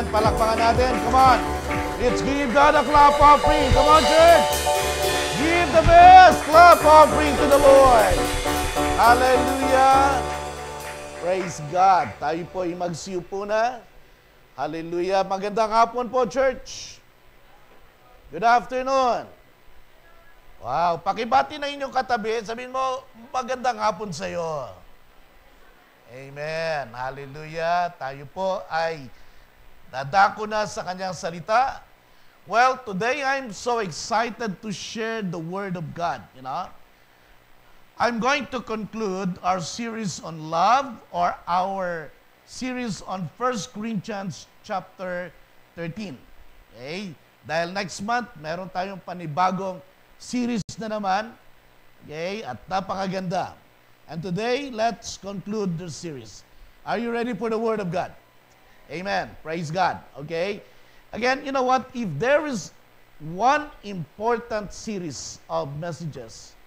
Amen. Palakpakan natin. Come on. Let's give God a clap offering. Come on, church. Give the best clap offering to the Lord. Hallelujah. Praise God. Tayo po ay magsiupo na. Hallelujah. Magandang hapon po, church. Good afternoon. Wow. Pakibati na inyong katabi. Sabihin mo, magandang hapon sa iyo. Amen. Hallelujah. Tayo po ay dadako na sa kanyang salita. Well, today I'm so excited to share the Word of God, you know. I'm going to conclude our series on love or our series on 1 Corinthians chapter 13. Okay? Dahil next month, meron tayong panibagong series na naman. Okay? At napakaganda. And today, let's conclude the series. Are you ready for the Word of God? Amen. Praise God. Okay? Again, you know what? If there is one important series of messages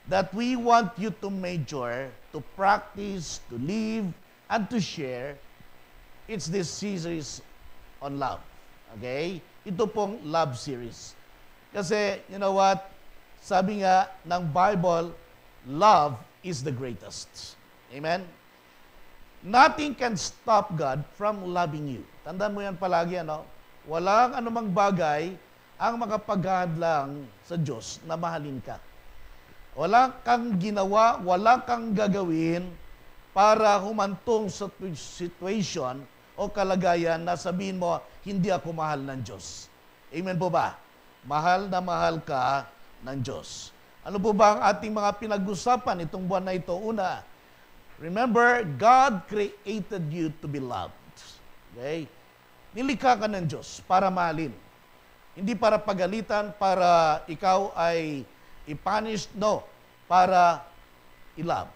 that we want you to major, to practice, to live, and to share, it's this series on love. Okay? Ito pong love series. Kasi, you know what? Sabi nga ng Bible, love is the greatest. Amen? Nothing can stop God from loving you. Tandaan mo yan palagi, ano? Walang anumang bagay ang makapaghandlang sa Diyos na mahalin ka. Walang kang ginawa, walang kang gagawin para humantong sa situation o kalagayan na sabihin mo, hindi ako mahal ng Diyos. Amen po ba? Mahal na mahal ka ng Diyos. Ano po ba ang ating mga pinag-usapan itong buwan na ito? Una, remember, God created you to be loved. Okay? Nilikha ka ng Diyos para mahalin. Hindi para pagalitan, para ikaw ay i-punish. No, para i-love.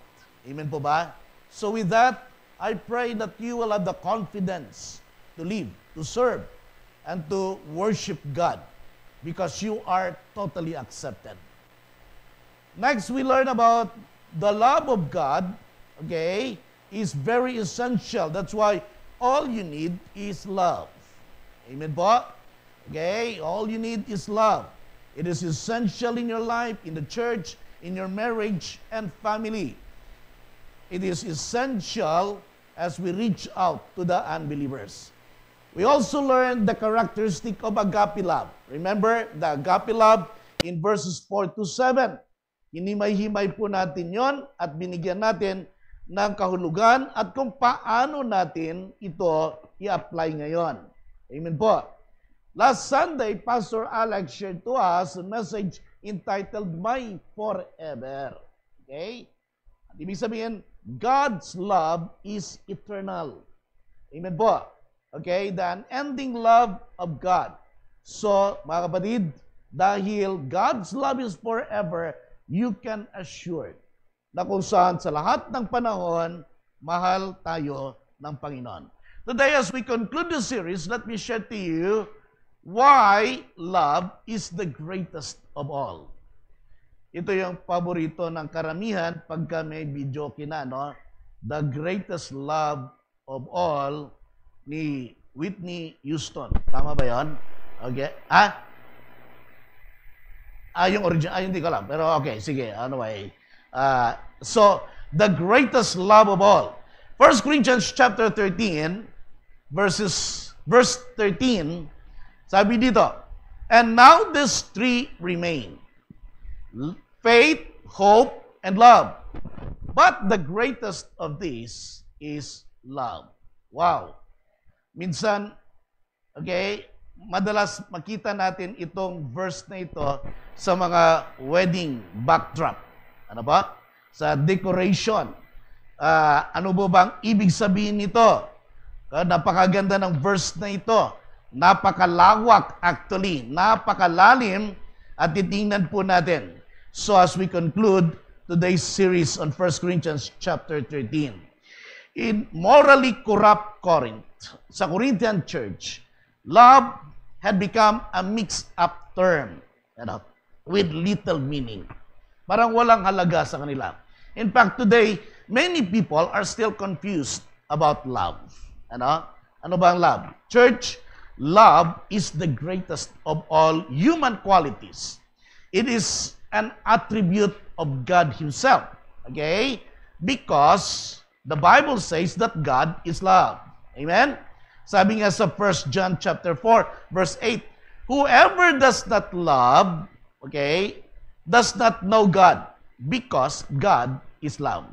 Amen po ba? So with that, I pray that you will have the confidence to live, to serve, and to worship God because you are totally accepted. Next, we learn about the love of God, okay, is very essential. That's why all you need is love. Amen po? Okay, all you need is love. It is essential in your life, in the church, in your marriage and family. It is essential as we reach out to the unbelievers. We also learn the characteristic of agape love. Remember the agape love in verses 4 to 7. Hinimay-himay po natin yon at binigyan natin ng kahulugan at kung paano natin ito i-apply ngayon. Amen po. Last Sunday, Pastor Alex shared to us a message entitled My Forever. Okay? At ibig sabihin, God's love is eternal. Amen po. Okay? The unending love of God. So, mga kapatid, dahil God's love is forever, you can assure na kung saan sa lahat ng panahon, mahal tayo ng Panginoon. Today, as we conclude the series, let me share to you why love is the greatest of all. Ito yung paborito ng karamihan pagka may video kina, no? The greatest love of all ni Whitney Houston. Tama ba yun? Okay. Yung original, hindi ko alam. Pero okay, sige. Anyway. So, the greatest love of all. 1 Corinthians chapter 13, verse 13, sabi dito, and now these three remain. Faith, hope, and love. But the greatest of these is love. Wow. Minsan, okay, madalas makita natin itong verse na ito sa mga wedding backdrop. Ano ba? Sa decoration. Ano ba bang ibig sabihin nito? Napakaganda ng verse na ito. Napakalawak actually. Napakalalim at titingnan po natin. So as we conclude today's series on 1 Corinthians chapter 13. In morally corrupt Corinth, sa Corinthian church, love had become a mixed-up term, with little meaning. Parang walang halaga sa kanila. In fact, today, many people are still confused about love. Ano ba ang love? Church, love is the greatest of all human qualities. It is an attribute of God Himself. Okay? Because the Bible says that God is love. Amen? Sabi nga sa 1 John chapter 4, verse 8, whoever does not love, okay, does not know God, because God is love.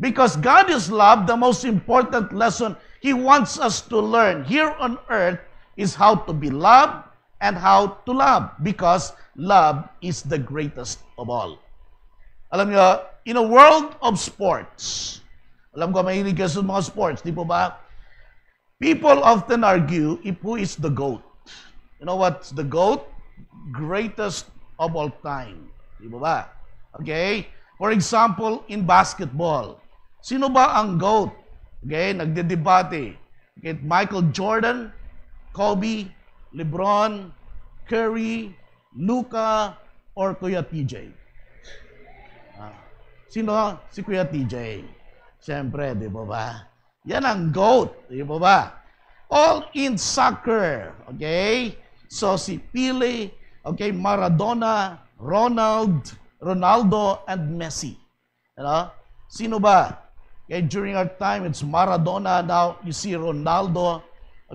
Because God is love, the most important lesson He wants us to learn here on earth is how to be loved and how to love, because love is the greatest of all. Alam niyo, in a world of sports, alam ko mahilig kayo sa mga sports, di po ba? People often argue if who is the GOAT. You know what's the GOAT? Greatest of all time. Di ba? Okay? For example, in basketball, sino ba ang GOAT? Okay? Nagdedebate. Okay? Michael Jordan, Kobe, LeBron, Curry, Luka, or Kuya TJ? Sino? Si Kuya TJ. Siyempre, di ba? Yan ang GOAT. Di ba? All in soccer. Okay? So, si Pele, okay, Maradona, Ronaldo, and Messi. You know? Sino ba? Okay, during our time, it's Maradona. Now, you see Ronaldo.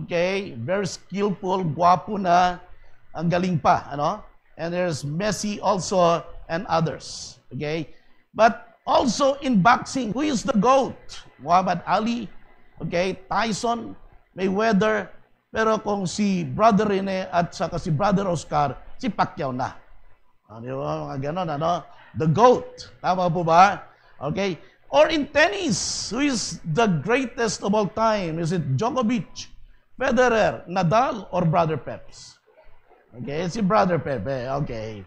Okay? Very skillful, guwapo na. Ang galing pa. Ano? And there's Messi also and others. Okay? But also in boxing, who is the GOAT? Muhammad Ali, okay, Tyson, Mayweather, pero kung si Brother Rene at saka si Brother Oscar, si Pacquiao na. Di ba? Mga ganon, ano? The GOAT. Tama po ba? Okay? Or in tennis, who is the greatest of all time? Is it Djokovic, Federer, Nadal, or Brother Peps? Okay, si Brother Pepe. Okay.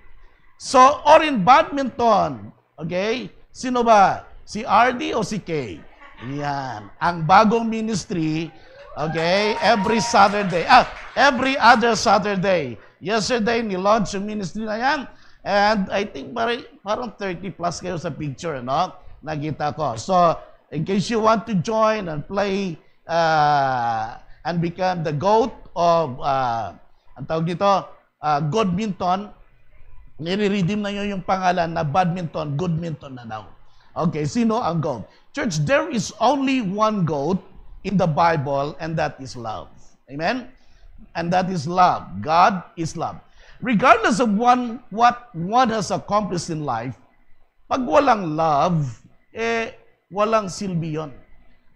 So, or in badminton, okay, sino ba? Si RD o si Kay? Yan. Ang bagong ministry, okay, every other Saturday. Yesterday, nilaunch yung ministry na yan. And I think parang 30 plus kayo sa picture, no? Nakita ko. So, in case you want to join and play and become the GOAT of, ang tawag dito, Godminton, nire-redeem na yun yung pangalan na badminton, Goodminton na daw. Okay, sino ang GOAT? Church, there is only one GOAT in the Bible, and that is love. Amen? And that is love. God is love. Regardless of what one has accomplished in life, pag walang love, walang silbi yun.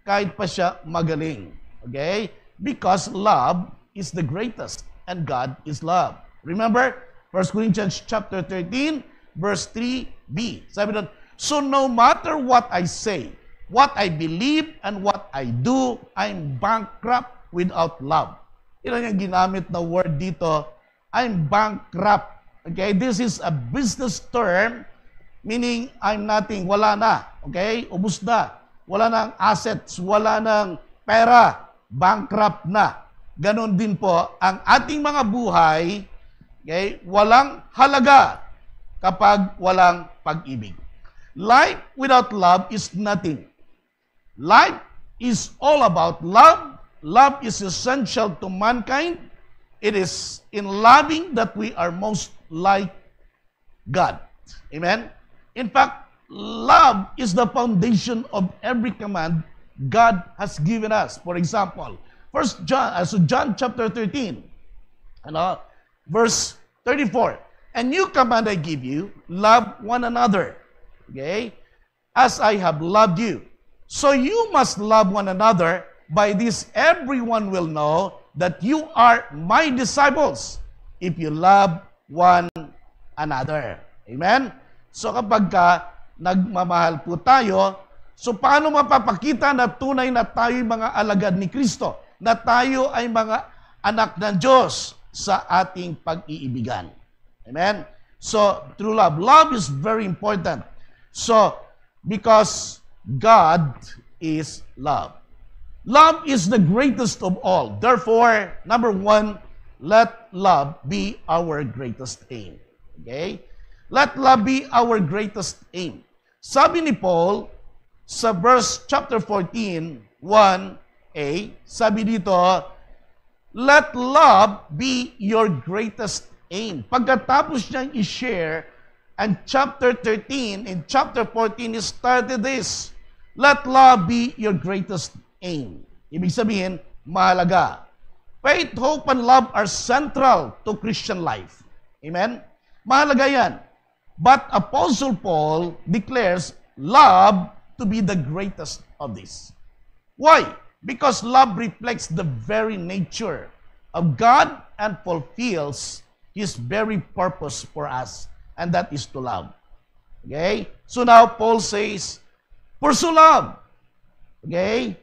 Kahit pa siya magaling. Okay? Because love is the greatest, and God is love. Remember, 1 Corinthians chapter 13, verse 3b. Sabi doon, so no matter what I say, what I believe, and what I do, I'm bankrupt without love. Yun yung ginamit na word dito, I'm bankrupt. Okay, this is a business term, meaning I'm nothing, wala na. Okay, ubos na. Wala nang assets, wala nang pera, bankrupt na. Ganon din po ang ating mga buhay, okay, walang halaga kapag walang pag-ibig. Life without love is nothing. Life is all about love. Love is essential to mankind. It is in loving that we are most like God. Amen? In fact, love is the foundation of every command God has given us. For example, John chapter 13, verse 34. A new command I give you, love one another. Okay? As I have loved you. So you must love one another. By this, everyone will know that you are my disciples if you love one another. Amen? So kapag nagmamahal po tayo, so paano mapapakita na tunay na tayo'y mga alagad ni Kristo? Na tayo ay mga anak ng Diyos sa ating pag-iibigan. Amen? So, true love. Love is very important. So, because God is love. Love is the greatest of all. Therefore, number one, let love be our greatest aim. Okay? Let love be our greatest aim. Sabi ni Paul, sa chapter 14, 1a, sabi dito, let love be your greatest aim. Pagkatapos niyang i-share, and chapter 13 and chapter 14 is started this. Let love be your greatest aim. Ibig sabihin, mahalaga. Faith, hope, and love are central to Christian life. Amen? Mahalaga yan. But Apostle Paul declares love to be the greatest of this. Why? Because love reflects the very nature of God and fulfills His very purpose for us, and that is to love. Okay? So now Paul says, pursue love. Okay?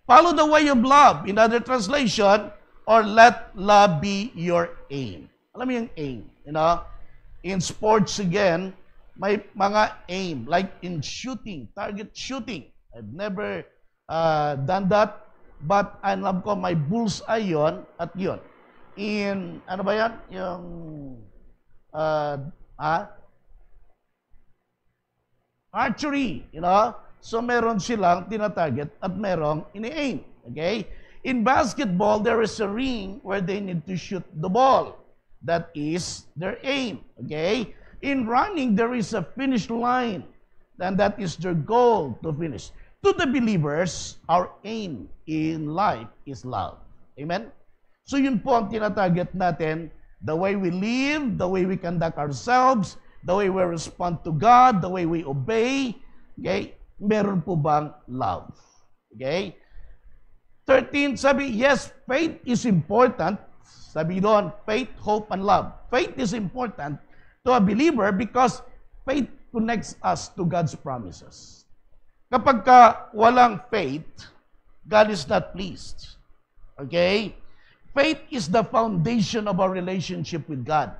Follow the way of love. In other translation, or let love be your aim. Alam mo yung aim, you know? In sports again, may mga aim, like in shooting, target shooting. I've never done that, but alam ko may bullseye yun at yun. In, ano ba yan? Yung, archery, you know? So meron silang tinatarget at merong ini-aim. Okay? In basketball, there is a ring where they need to shoot the ball. That is their aim. Okay? In running, there is a finish line. And that is their goal to finish. To the believers, our aim in life is love. Amen? So yun po ang tinatarget natin. The way we live, the way we conduct ourselves, the way we respond to God, the way we obey. Okay? Meron po bang love? Okay? 13, sabi, yes, faith is important. Sabi doon, faith, hope, and love. Faith is important to a believer because faith connects us to God's promises. Kapag walang faith, God is not pleased. Okay? Faith is the foundation of our relationship with God.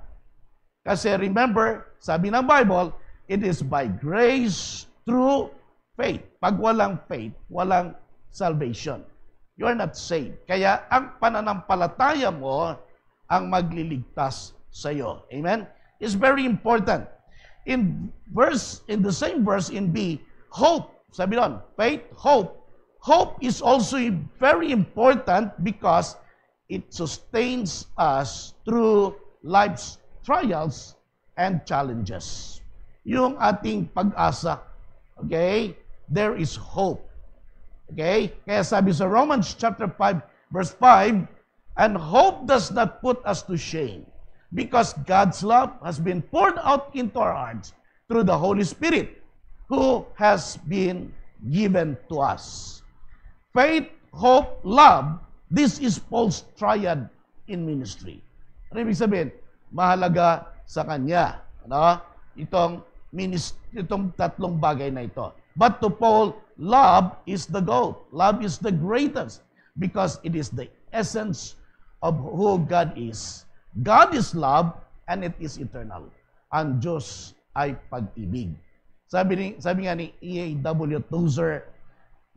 Kasi remember, sabi ng Bible, it is by grace through faith. Pag walang faith, walang salvation. You are not saved. Kaya ang pananampalataya mo ang magliligtas sa iyo. Amen? It's very important. In the same verse in B, hope. Sabi doon, faith, hope. Hope is also very important because it sustains us through life's trials and challenges. Yung ating pag-asa. Okay? There is hope. Okay? Kaya sabi sa Romans chapter 5, verse 5, and hope does not put us to shame because God's love has been poured out into our hearts through the Holy Spirit who has been given to us. Faith, hope, love, this is Paul's triad in ministry. Ano ibig sabihin? Mahalaga sa kanya. Ano? Itong tatlong bagay na ito. But to Paul, love is the goal. Love is the greatest because it is the essence of who God is. God is love and it is eternal. Ang Diyos ay pag-ibig. Sabi nga ni E.A.W. Tozer,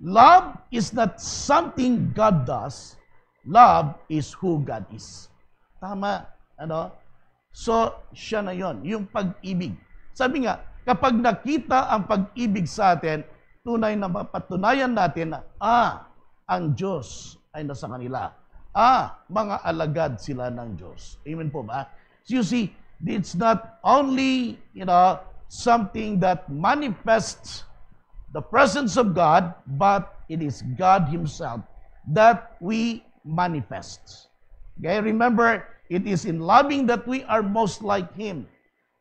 love is not something God does. Love is who God is. Tama, ano? So, siya na yon, yung pag-ibig. Sabi nga, kapag nakita ang pag-ibig sa atin, tunay na mapatunayan natin na, ang Diyos ay nasa kanila. Mga alagad sila ng Diyos. Amen po ba? So you see, it's not only, something that manifests the presence of God, but it is God Himself that we manifest. Okay, remember, it is in loving that we are most like Him.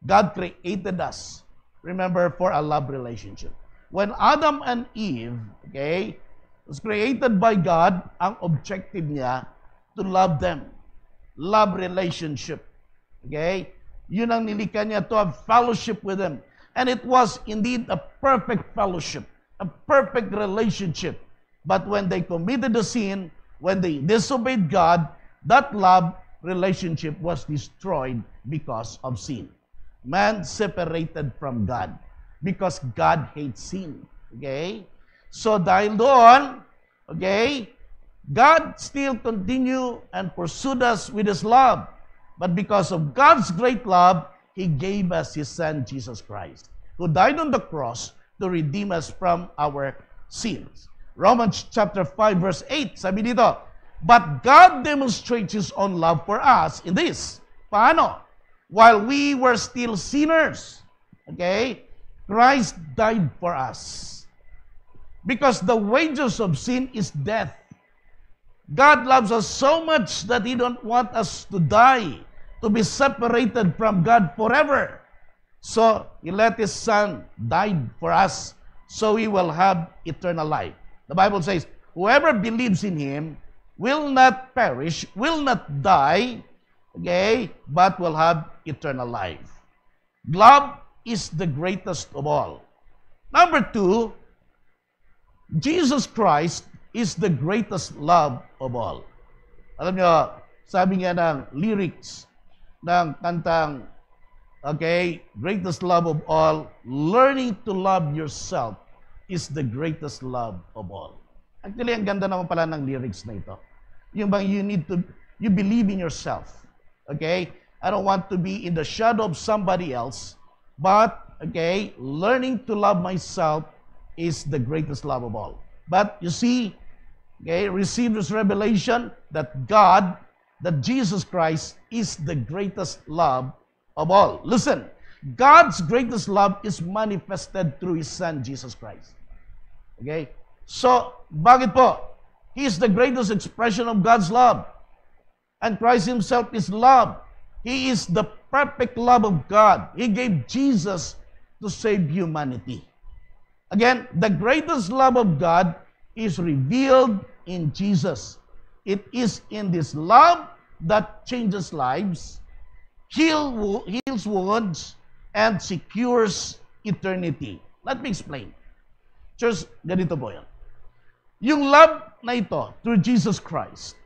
God created us, remember, for a love relationship. When Adam and Eve, okay, was created by God, ang objective niya, to love them. Love relationship. Okay? Yun ang nilikha niya, to have fellowship with them. And it was indeed a perfect fellowship, a perfect relationship. But when they committed the sin, when they disobeyed God, that love relationship was destroyed because of sin. Man separated from God because God hates sin. Okay? So dahil doon, okay, God still continue and pursued us with His love. But because of God's great love, He gave us His Son, Jesus Christ, who died on the cross to redeem us from our sins. Romans chapter 5, verse 8, sabi dito, But God demonstrates His own love for us in this. Paano? While we were still sinners, okay, Christ died for us. Because the wages of sin is death. God loves us so much that He don't want us to die, to be separated from God forever. So, He let His Son die for us so we will have eternal life. The Bible says, whoever believes in Him will not perish, will not die, okay, but will have eternal life. Love is the greatest of all. Number 2, Jesus Christ is the greatest love of all. Alam nyo, sabi nga ng lyrics ng kantang, okay, greatest love of all, learning to love yourself is the greatest love of all. Actually, ang ganda naman pala ng lyrics na ito. Yung bang you believe in yourself. Okay? I don't want to be in the shadow of somebody else, but, okay, learning to love myself is the greatest love of all. But, you see, okay, receive this revelation that Jesus Christ is the greatest love of all. Listen, God's greatest love is manifested through His Son, Jesus Christ. Okay? So, bakit po? He is the greatest expression of God's love. And Christ Himself is love. He is the perfect love of God. He gave Jesus to save humanity. Again, the greatest love of God is revealed in Jesus. It is in this love that changes lives, heals wounds, and secures eternity. Let me explain. Church, ganito po yan. Yung love na ito, through Jesus Christ,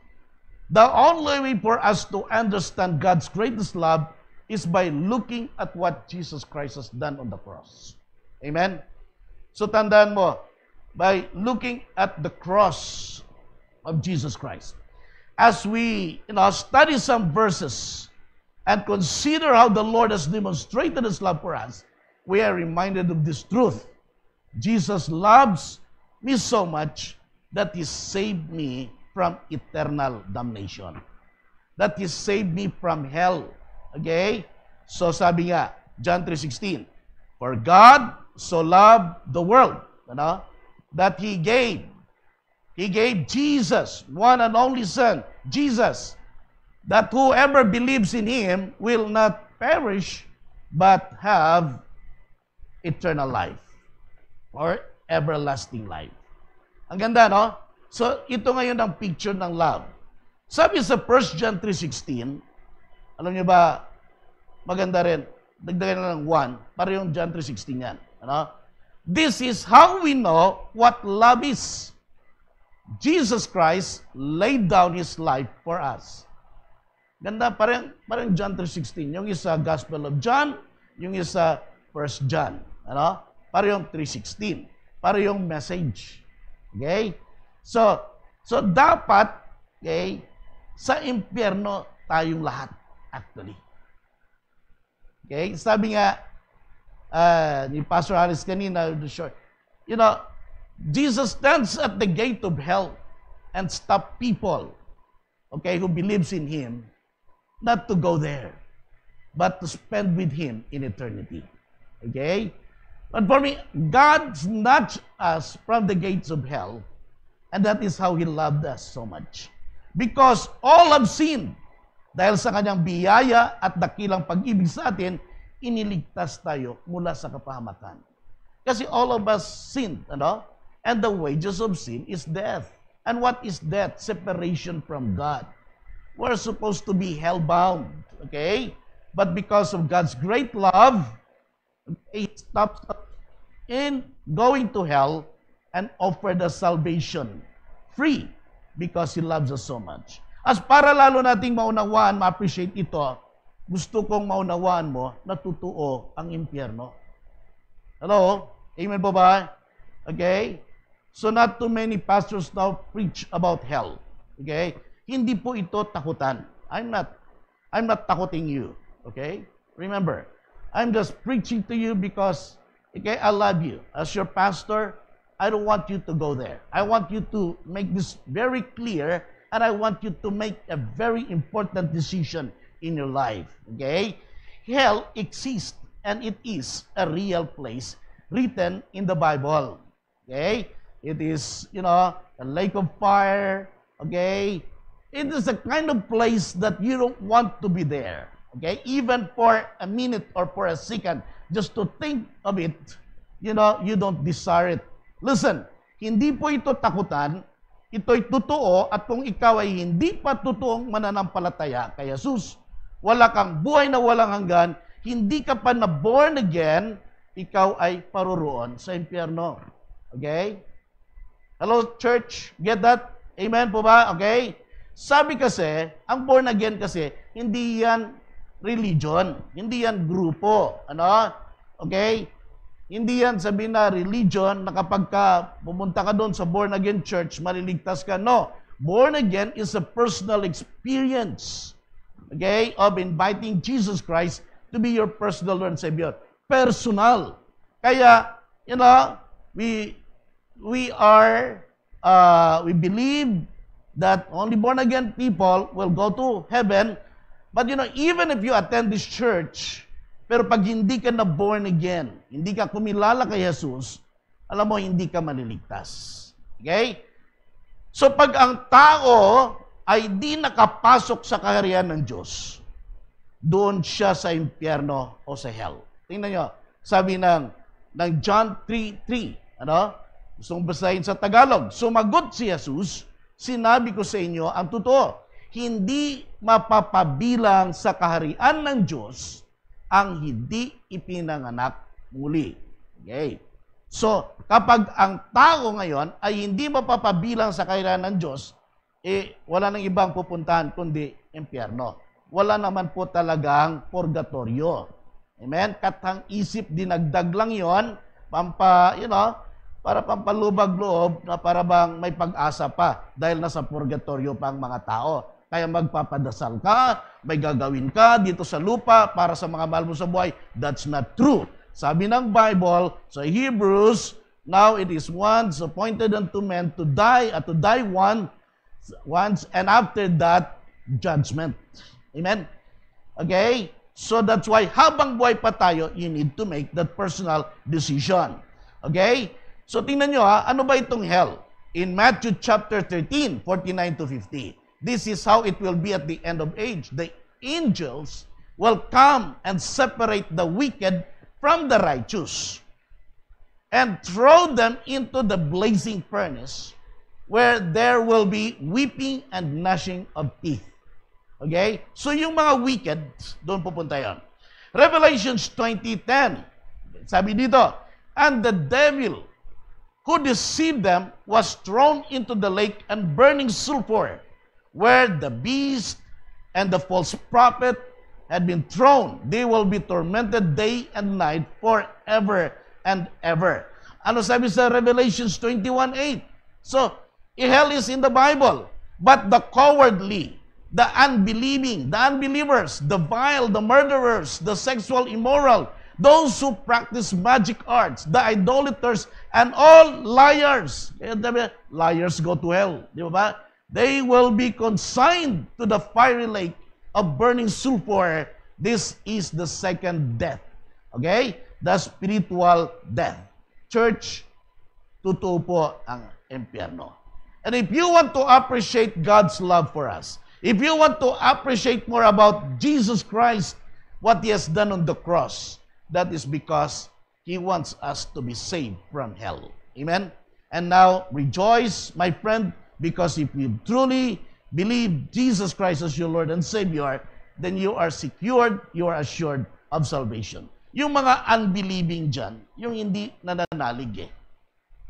the only way for us to understand God's greatest love is by looking at what Jesus Christ has done on the cross. Amen? So tandaan mo, by looking at the cross of Jesus Christ. As we study some verses and consider how the Lord has demonstrated His love for us, we are reminded of this truth. Jesus loves me so much that He saved me from eternal damnation. That He saved me from hell. Okay? So sabi nga, John 3:16, for God so loved the world, that He gave Jesus, one and only Son, Jesus, that whoever believes in Him will not perish, but have eternal life, or everlasting life. Ang ganda, no? So, ito ngayon ang picture ng love. Sabi sa 1 John 3:16, alam niyo ba, maganda rin, dagdagan na ng 1, para yung John 3:16 yan. This is how we know what love is. Jesus Christ laid down His life for us. Ganda, parang John 3:16. Yung isa, Gospel of John, yung isa, 1 John. Para yung 3:16. Para yung message. Okay? So dapat, okay, sa impyerno tayong lahat, actually. Okay? Sabi nga, ni Pastor Alice kanina, Jesus stands at the gate of hell and stop people, okay, who believes in Him, not to go there, but to spend with Him in eternity. Okay? But for me, God snatched us from the gates of hell, and that is how He loved us so much. Because all have sinned. Dahil sa Kanyang biyaya at dakilang pag-ibig sa atin, iniligtas tayo mula sa kapahamakan. Kasi all of us sinned, And the wages of sin is death. And what is death? Separation from God. We're supposed to be hell-bound, okay? But because of God's great love, He stops us in going to hell and offered us salvation free because He loves us so much. As para lalo nating maunawaan, ma-appreciate ito, gusto kong maunawaan mo na totoo ang impyerno. Hello? Amen po ba? Okay? So not too many pastors now preach about hell. Okay? Hindi po ito takutan. I'm not takuting you. Okay? Remember, I'm just preaching to you because, okay, I love you. As your pastor, I don't want you to go there. I want you to make this very clear and I want you to make a very important decision in your life. Okay? Hell exists, and it is a real place written in the Bible. Okay? It is, a lake of fire. Okay? It is a kind of place that you don't want to be there. Okay? Even for a minute or for a second, just to think of it, you don't desire it. Listen, hindi po ito takutan, ito'y totoo, at kung ikaw ay hindi pa totoong mananampalataya kay Jesus, wala kang buhay na walang hanggan, hindi ka pa na born again, ikaw ay paroroon sa impyerno. Okay? Hello, church? Get that? Amen po ba? Okay? Sabi kasi, ang born again kasi, hindi yan religion, hindi yan grupo. Ano? Okay? Hindi yan sabihin na religion na kapag pumunta ka doon sa born again church, maliligtas ka. No. Born again is a personal experience, okay, of inviting Jesus Christ to be your personal Lord and Savior. Personal. Kaya, we believe that only born again people will go to heaven. But even if you attend this church, pero pag hindi ka na born again, hindi ka kumilala kay Jesus, alam mo, hindi ka maliligtas. Okay? So pag ang tao ay di nakapasok sa kaharian ng Diyos, doon siya sa impyerno o sa hell. Tingnan nyo, sabi ng John 3:3, gusto kong basahin sa Tagalog. Sumagot si Jesus, sinabi ko sa inyo ang totoo, hindi mapapabilang sa kaharian ng Diyos ang hindi ipinanganak muli. Okay. So, kapag ang tao ngayon ay hindi mapapabilang sa kaharian ng Diyos, wala nang ibang pupuntahan kundi impyerno. Wala naman po talagang purgatorio. Amen? Katang isip, dinagdag lang yon para pampalubag loob na para bang may pag-asa pa dahil nasa purgatorio pa ang mga tao. Kaya magpapadasal ka, may gagawin ka dito sa lupa para sa mga mahal mo sa buhay. That's not true. Sabi ng Bible sa Hebrews, now it is once appointed unto men to die, at to die once, and after that, judgment. Amen? Okay? So that's why habang buhay pa tayo, you need to make that personal decision. Okay? So tingnan nyo ano ba itong hell? In Matthew chapter 13, 49 to 50. This is how it will be at the end of age. The angels will come and separate the wicked from the righteous and throw them into the blazing furnace where there will be weeping and gnashing of teeth. Okay? So yung mga wicked, doon pupunta yan. Revelations 20:10. Sabi dito, and the devil who deceived them was thrown into the lake and burning sulfur, where the beast and the false prophet had been thrown. They will be tormented day and night forever and ever. Ano sabi sa Revelations 21:8? So, hell is in the Bible. But the cowardly, the unbelieving, the unbelievers, the vile, the murderers, the sexual immoral, those who practice magic arts, the idolaters, and all liars. Liars go to hell. Di ba? They will be consigned to the fiery lake of burning sulfur. This is the second death. Okay? The spiritual death. Church, totoo po ang impyerno. And if you want to appreciate God's love for us, if you want to appreciate more about Jesus Christ, what He has done on the cross, that is because He wants us to be saved from hell. Amen? And now, rejoice, my friend, because if you truly believe Jesus Christ as your Lord and Savior, then you are secured, you are assured of salvation. Yung mga unbelieving dyan, yung hindi nananalig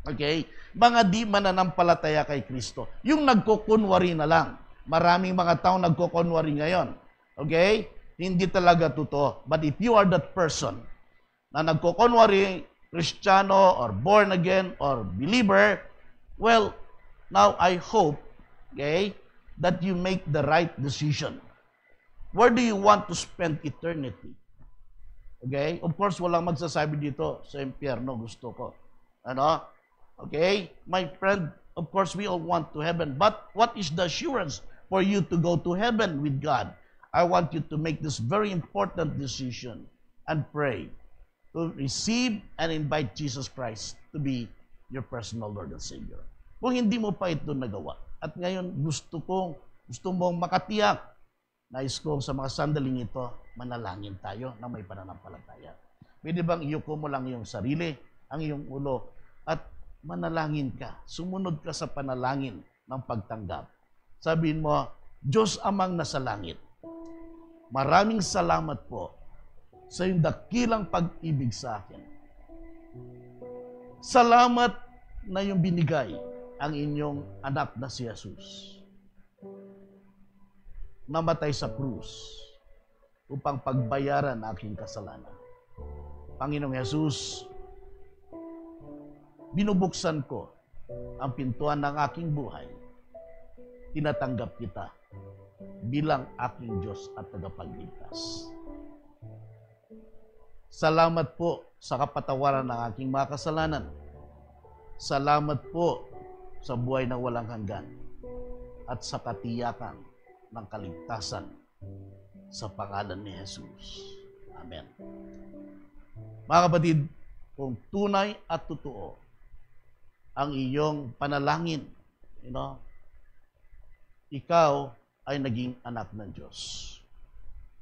Okay? Mga di mananampalataya kay Kristo. Yung nagkukunwari na lang. Maraming mga tao nagkukunwari ngayon. Okay? Hindi talaga totoo. But if you are that person na nagkukunwari, Kristiyano or born again or believer, well, now, I hope, okay, that you make the right decision. Where do you want to spend eternity? Okay? Of course, walang magsasabi dito, sa impyerno gusto ko. Okay? My friend, Of course, we all want to heaven. But what is the assurance for you to go to heaven with God? I want you to make this very important decision and pray to receive and invite Jesus Christ to be your personal Lord and Savior. Kung hindi mo pa ito nagawa, at ngayon gusto mong makatiyak, nais ko sa mga sandaling ito, manalangin tayo na may pananampalataya. Pwede bang iyuko mo lang iyong sarili, ang iyong ulo, at manalangin ka, sumunod ka sa panalangin ng pagtanggap. Sabihin mo, Diyos amang nasa langit, maraming salamat po sa iyong dakilang pag-ibig sa akin. Salamat na iyong binigay ang inyong anak na si Jesus. Namatay sa krus upang pagbayaran ang aking kasalanan. Panginoong Jesus, binubuksan ko ang pintuan ng aking buhay. Tinatanggap kita bilang aking Diyos at tagapagligtas. Salamat po sa kapatawaran ng aking mga kasalanan. Salamat po sa buhay na walang hanggan at sa katiyakan ng kaligtasan sa pangalan ni Jesus. Amen. Mga kapatid, kung tunay at totoo ang iyong panalangin, ikaw ay naging anak ng Diyos.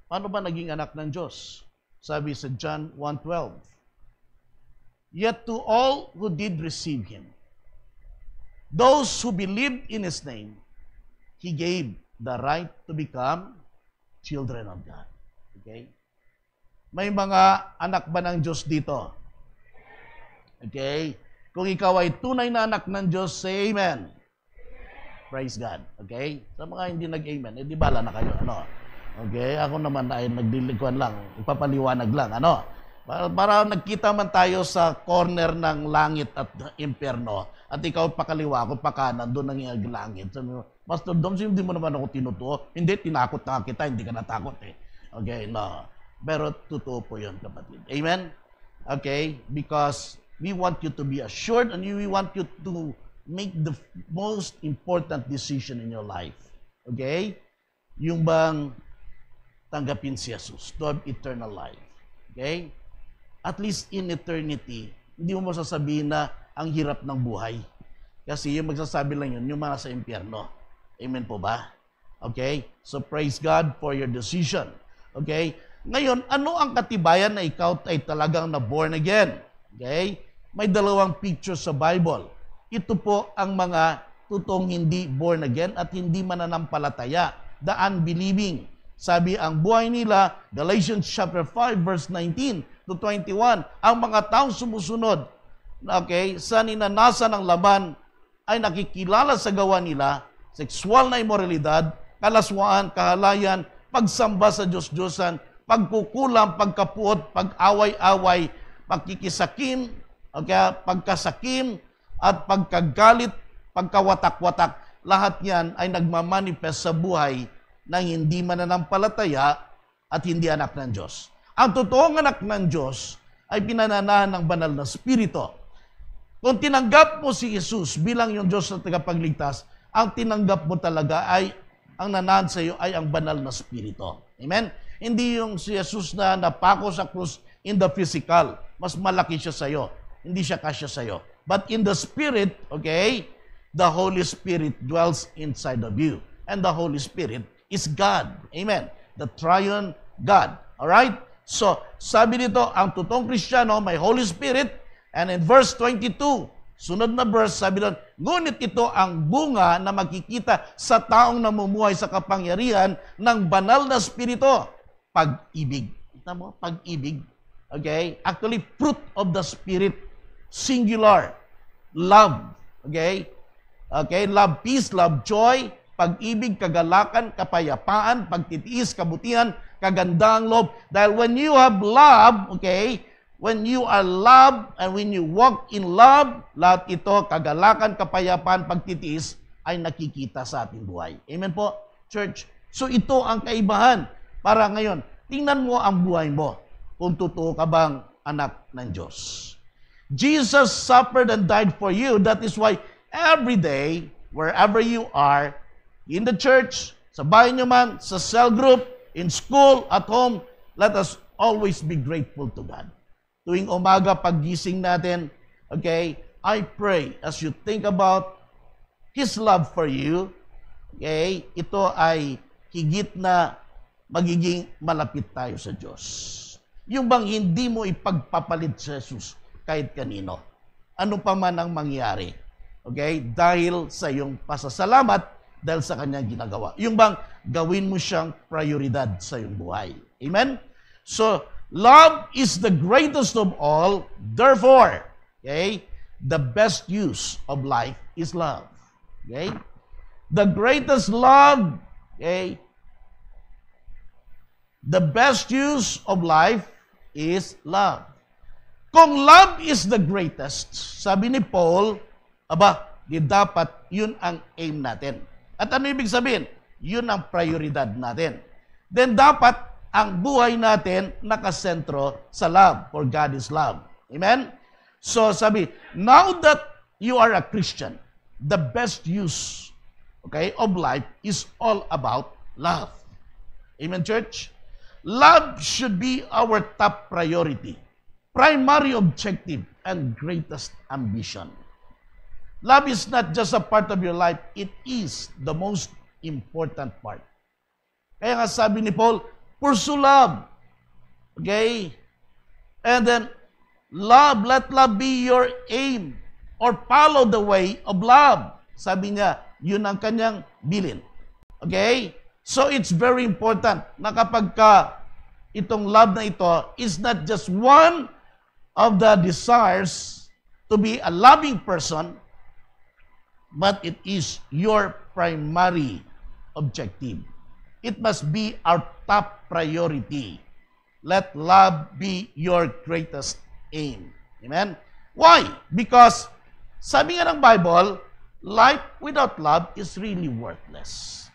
Paano ba naging anak ng Diyos? Sabi sa John 1:12, "Yet to all who did receive Him, those who believed in His name, He gave the right to become children of God." Okay? May mga anak ba ng Diyos dito? Okay? Kung ikaw ay tunay na anak ng Diyos, say Amen. Praise God. Okay? Sa mga hindi nag-Amen, di bala na kayo. Okay? Ako naman ay nagdilikuan lang. Ipapaliwanag lang. Para nagkita man tayo sa corner ng langit at impyerno, at ikaw pakaliwa, ako pa kanan, doon ang langit. Sabi mo, Pastor Dom, hindi mo naman ako tinutuo. Hindi, tinakot na kita, hindi ka natakot eh. Okay, no. Pero totoo po yun, kapatid. Amen? Okay? Because we want you to be assured and we want you to make the most important decision in your life. Okay? Yung bang tanggapin si Jesus to have eternal life. Okay? At least in eternity, hindi mo sasabihin na ang hirap ng buhay. Kasi yung magsasabi lang yun, yung mga sa impyerno. Amen po ba? Okay? So praise God for your decision. Okay? Ngayon, ano ang katibayan na ikaw ay talagang na-born again? Okay? May dalawang picture sa Bible. Ito po ang mga totoong hindi born again at hindi mananampalataya, the unbelieving. Sabi ang buhay nila, Galatians chapter 5 verse 19 to 21, ang mga taong sumusunod, okay, sa ninanasa ng laban ay nakikilala sa gawa nila, sexual na immoralidad, kalaswaan, kahalayan, pagsamba sa Diyos-Diyosan, pagkukulang, pagkapuot, pag-away-away, pagkikisakim, okay, pagkasakim, at pagkagalit, pagkawatak-watak, lahat yan ay nagmamanifest sa buhay ng hindi mananampalataya at hindi anak ng Diyos. Ang totoong anak ng Diyos ay pinananahan ng banal na Espiritu. Kung tinanggap mo si Jesus bilang yung Diyos na tagapagligtas, ang tinanggap mo talaga ay, ang nanahan sa iyo ay ang banal na Espiritu. Amen? Hindi yung si Jesus na napako sa krus in the physical. Mas malaki siya sa iyo. Hindi siya kasya sa iyo. But in the Spirit, okay, the Holy Spirit dwells inside of you. And the Holy Spirit is God. Amen. The triune God. Alright? So, sabi dito, ang totoong Kristiyano may Holy Spirit. And in verse 22, sunod na verse, sabi doon, ngunit ito ang bunga na makikita sa taong namumuhay sa kapangyarihan ng banal na Espiritu. Pag-ibig. Kita mo? Pag-ibig. Okay? Actually, fruit of the Spirit. Singular. Love. Okay? Okay? Love, peace, love, joy, pag-ibig, kagalakan, kapayapaan, pagtitiis, kabutihan, kagandang loob. Dahil when you have love, okay, when you are love and when you walk in love, lahat ito, kagalakan, kapayapaan, pagtitiis, ay nakikita sa ating buhay. Amen po, church? So ito ang kaibahan. Para ngayon, tingnan mo ang buhay mo kung totoo ka bang anak ng Diyos. Jesus suffered and died for you. That is why every day, wherever you are, in the church, sa bahay nyo man, sa cell group, in school, at home, let us always be grateful to God. Tuwing umaga, paggising natin, okay, I pray as you think about His love for you, okay, ito ay higit na magiging malapit tayo sa Diyos. Yung bang hindi mo ipagpapalit sa Jesus kahit kanino. Ano pa man ang mangyari. Okay? Dahil sa iyong pasasalamat, dahil sa kanyang ginagawa. Yung bang gawin mo siyang prioridad sa iyong buhay. Amen? So, love is the greatest of all. Therefore, okay, the best use of life is love. Okay? The greatest love, okay, the best use of life is love. Kung love is the greatest, sabi ni Paul, di dapat yun ang aim natin. At ano ibig sabihin? Yun ang prioridad natin. Then dapat ang buhay natin nakasentro sa love, for God is love. Amen? So sabi, now that you are a Christian, the best use, okay, of life is all about love. Amen, church? Love should be our top priority, primary objective, and greatest ambition. Love is not just a part of your life, it is the most important part. Kaya nga sabi ni Paul, pursue love. Okay? And then, let love be your aim or follow the way of love. Sabi niya, yun ang kanyang bilin. Okay? So, it's very important na kapag itong love na ito is not just one of the desires to be a loving person, but it is your primary objective. It must be our top priority. Let love be your greatest aim. Amen? Why? Because, sabi nga ng Bible, life without love is really worthless.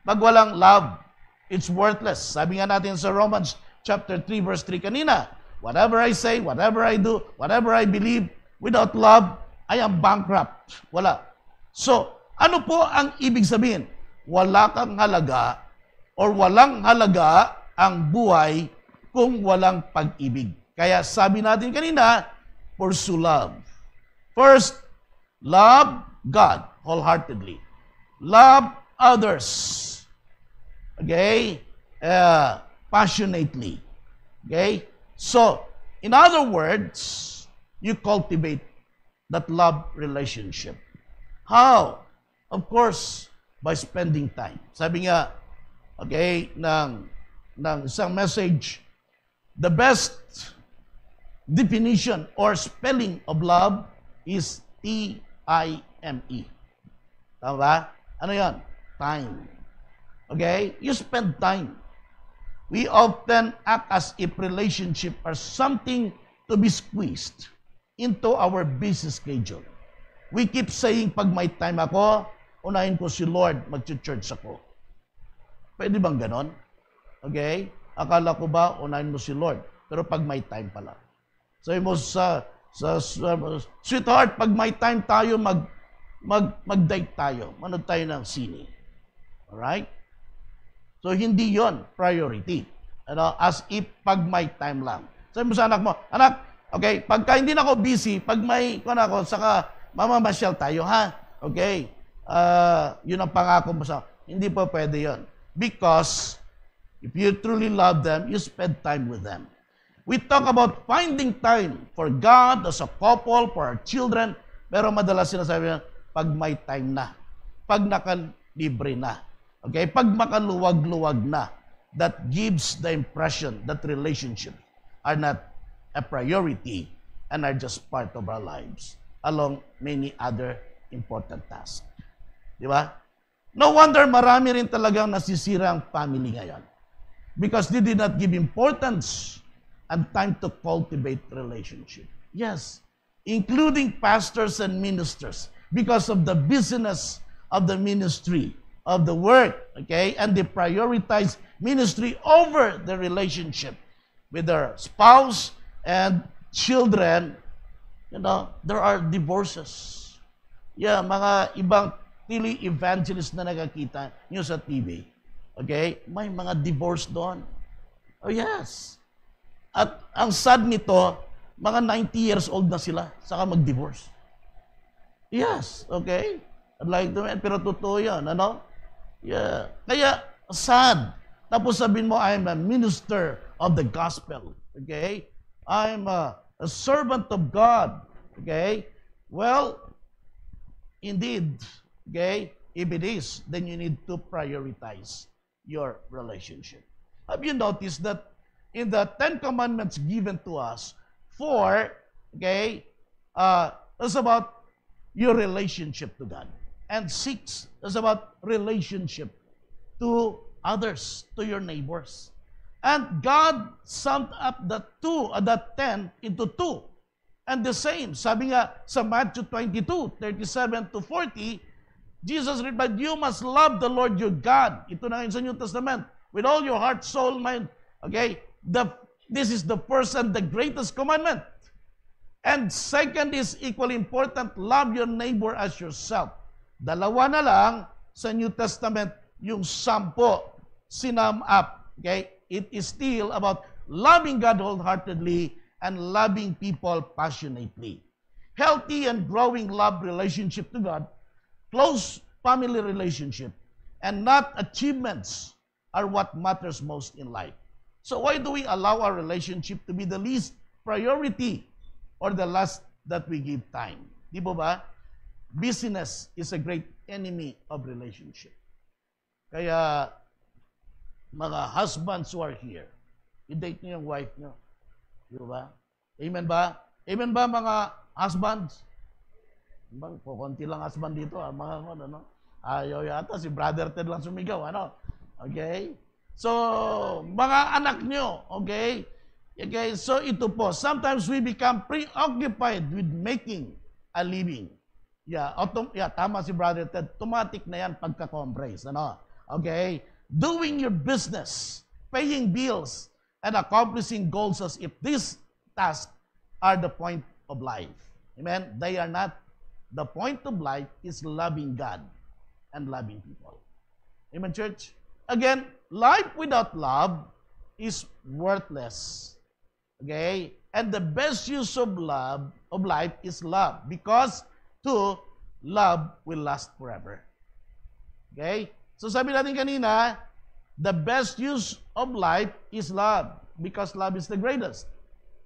Pag walang love, it's worthless. Sabi nga natin sa Romans chapter 3, verse 3 kanina, whatever I say, whatever I do, whatever I believe, without love, I am bankrupt. Wala. So, ano po ang ibig sabihin? Wala kang halaga or walang halaga ang buhay kung walang pag-ibig. Kaya sabi natin kanina, pursue love. First, love God wholeheartedly. Love others. Okay? Passionately. Okay? So, in other words, you cultivate that love relationship. How? Of course, by spending time. Sabi nga, okay, ng isang message, the best definition or spelling of love is T-I-M-E. Tama ba? Ano yan? Time. Okay? You spend time. We often act as if relationship are something to be squeezed into our busy schedule. We keep saying, pag may time ako, unahin ko si Lord, mag-church ako. Pwede bang ganon? Okay? Akala ko ba, unahin mo si Lord? Pero pag may time pala. Sabi mo sweetheart, pag may time tayo, mag-date tayo. Manood tayo ng sine. Alright? So, hindi yon priority. As if pag may time lang. Sabi mo sa anak mo, anak, okay, pagka hindi na ako busy, pag may, saka mamamasyal tayo, ha? Okay? Yun ang pangako mo sa, hindi po pwede yon. Because, if you truly love them, you spend time with them. We talk about finding time for God as a couple, for our children, pero madalas sinasabi na, pag may time na, pag nakalibre na, okay, pag makaluwag-luwag na, that gives the impression that relationships are not a priority and are just part of our lives, along many other important tasks. Di ba? No wonder marami rin talagang nasisira ang family ngayon. Because they did not give importance and time to cultivate relationship. Yes, including pastors and ministers, because of the busyness of the ministry, of the work, okay? And they prioritize ministry over the relationship with their spouse and children. There are divorces. Yeah, mga ibang tele-evangelist na nakakita nyo sa TV. Okay? May mga divorce doon. Oh yes. At ang sad nito, mga 90 years old na sila, saka mag-divorce. Yes, okay? I'd like to, pero totoo yan, ano? Yeah. Kaya, sad. Tapos sabihin mo, I'm a minister of the gospel. Okay? I'm a servant of God. Okay? Well, indeed, okay, if it is, then you need to prioritize your relationship. Have you noticed that in the 10 commandments given to us, 4, okay, is about your relationship to God. And 6 is about relationship to others, to your neighbors. And God summed up the 10 into 2. And the same, sabi nga sa Matthew 22, 37 to 40, Jesus replied, you must love the Lord your God. Ito na ngayon sa New Testament. With all your heart, soul, mind. Okay? This is the first and the greatest commandment. And second is equally important, love your neighbor as yourself. Dalawa na lang sa New Testament, yung 10 sinum up. Okay? It is still about loving God wholeheartedly and loving people passionately. Healthy and growing love relationship to God, close family relationship, and not achievements are what matters most in life. So why do we allow our relationship to be the least priority or the last that we give time? Di ba? Busyness is a great enemy of relationship. Kaya, mga husbands who are here, i-date niyo yung wife niyo. Di ba? Amen ba? Amen ba mga husbands? Bang, konti lang husband dito, mga ano? Ayaw yata, si Brother Ted lang sumigaw, ano? Okay? So, mga anak nyo, okay? Okay, so ito po, sometimes we become preoccupied with making a living. Yeah, tama si Brother Ted, automatic na yan pagka-compress, ano? Okay? Doing your business, paying bills, and accomplishing goals as if these tasks are the point of life. Amen? They are not. The point of life is loving God and loving people. Amen, church? Again, life without love is worthless. Okay? And the best use of life is love, because love will last forever. Okay? So sabi natin kanina, the best use of life is love, because love is the greatest.